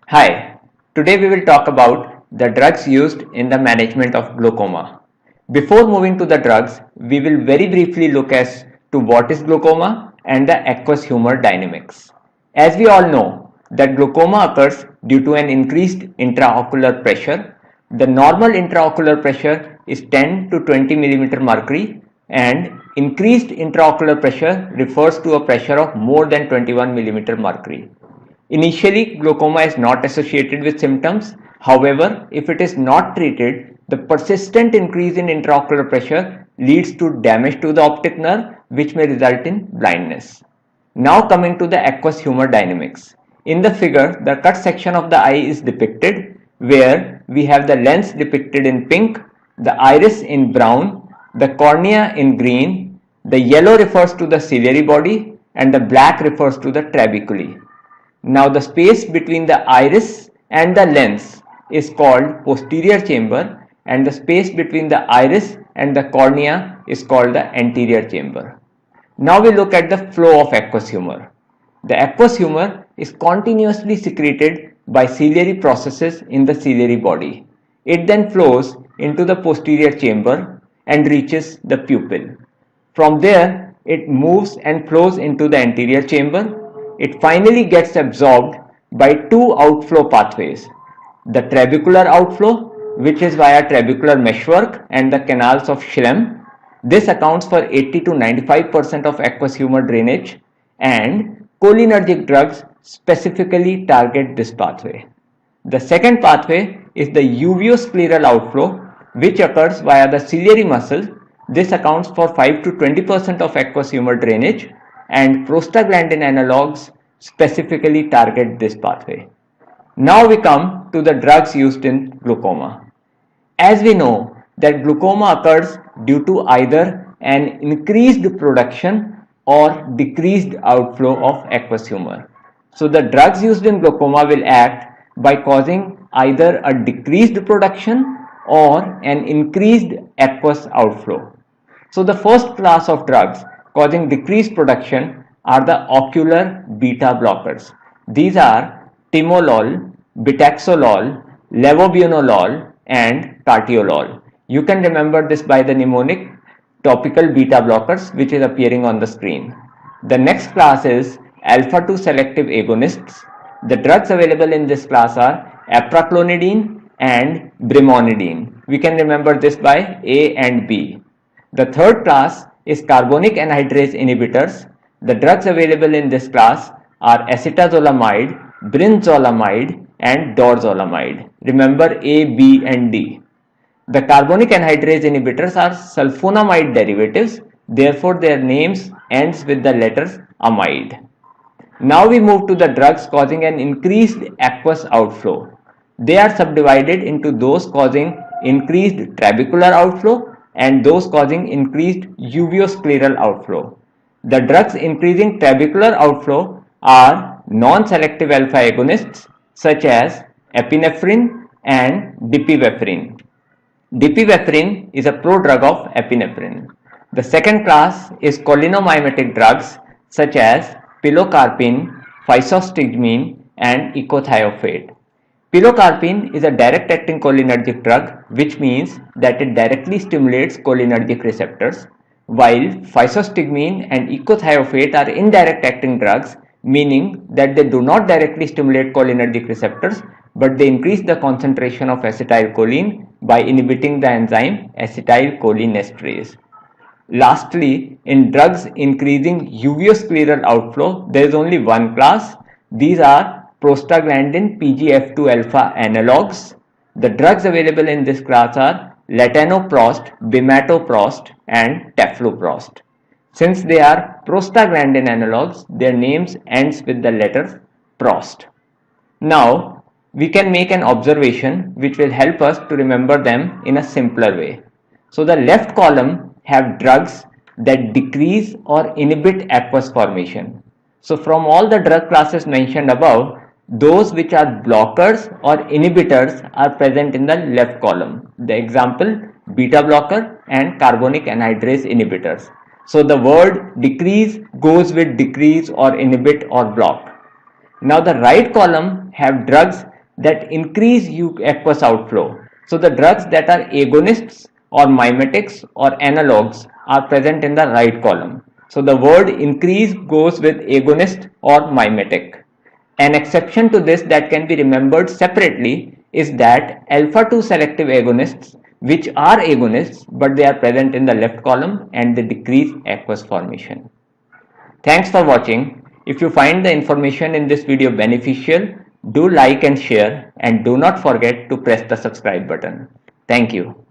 Hi, today we will talk about the drugs used in the management of glaucoma. Before moving to the drugs, we will very briefly look as to what is glaucoma and the aqueous humor dynamics. As we all know that glaucoma occurs due to an increased intraocular pressure. The normal intraocular pressure is 10 to 20 mm mercury and increased intraocular pressure refers to a pressure of more than 21 mm mercury. Initially, glaucoma is not associated with symptoms. However, if it is not treated, the persistent increase in intraocular pressure leads to damage to the optic nerve, which may result in blindness. Now coming to the aqueous humor dynamics. In the figure, the cut section of the eye is depicted, where we have the lens depicted in pink, the iris in brown, the cornea in green, the yellow refers to the ciliary body, and the black refers to the trabeculae. Now the space between the iris and the lens is called posterior chamber, and the space between the iris and the cornea is called the anterior chamber. Now we look at the flow of aqueous humor. The aqueous humor is continuously secreted by ciliary processes in the ciliary body. It then flows into the posterior chamber and reaches the pupil. From there, it moves and flows into the anterior chamber. It finally gets absorbed by two outflow pathways. The trabecular outflow, which is via trabecular meshwork and the canals of Schlemm. This accounts for 80 to 95% of aqueous humor drainage, and cholinergic drugs specifically target this pathway. The second pathway is the uveoscleral outflow, which occurs via the ciliary muscle. This accounts for 5 to 20% of aqueous humor drainage, and prostaglandin analogues specifically target this pathway. Now we come to the drugs used in glaucoma. As we know that glaucoma occurs due to either an increased production or decreased outflow of aqueous humor. So the drugs used in glaucoma will act by causing either a decreased production or an increased aqueous outflow. So the first class of drugs causing decreased production are the ocular beta blockers. These are timolol, betaxolol, levobunolol, and cartiolol. You can remember this by the mnemonic topical beta blockers, which is appearing on the screen. The next class is alpha 2 selective agonists. The drugs available in this class are apraclonidine and brimonidine. We can remember this by A and B. The third class is carbonic anhydrase inhibitors. The drugs available in this class are acetazolamide, brinzolamide, and dorzolamide. Remember A, B, and D. The carbonic anhydrase inhibitors are sulfonamide derivatives, therefore their names ends with the letters amide. Now we move to the drugs causing an increased aqueous outflow. They are subdivided into those causing increased trabecular outflow and those causing increased uveoscleral outflow. The drugs increasing trabecular outflow are non-selective alpha agonists such as epinephrine and dipivefrin. Dipivefrin is a prodrug of epinephrine. The second class is cholinomimetic drugs such as pilocarpine, physostigmine, and ecothiopate. Pilocarpine is a direct-acting cholinergic drug, which means that it directly stimulates cholinergic receptors, while physostigmine and ecothiopate are indirect-acting drugs, meaning that they do not directly stimulate cholinergic receptors, but they increase the concentration of acetylcholine by inhibiting the enzyme acetylcholinesterase. Lastly, in drugs increasing uveoscleral outflow, there is only one class. These are prostaglandin PGF2 alpha analogues. The drugs available in this class are latanoprost, bimatoprost, and tafloprost. Since they are prostaglandin analogues, their names ends with the letter prost. Now, we can make an observation which will help us to remember them in a simpler way. So the left column have drugs that decrease or inhibit aqueous formation. So from all the drug classes mentioned above, those which are blockers or inhibitors are present in the left column. The example, beta blocker and carbonic anhydrase inhibitors. So the word decrease goes with decrease or inhibit or block. Now the right column have drugs that increase aqueous outflow. So the drugs that are agonists or mimetics or analogs are present in the right column. So the word increase goes with agonist or mimetic. An exception to this that can be remembered separately is that alpha 2 selective agonists, which are agonists but they are present in the left column and they decrease aqueous formation. Thanks for watching. If you find the information in this video beneficial, do like and share, and do not forget to press the subscribe button. Thank you.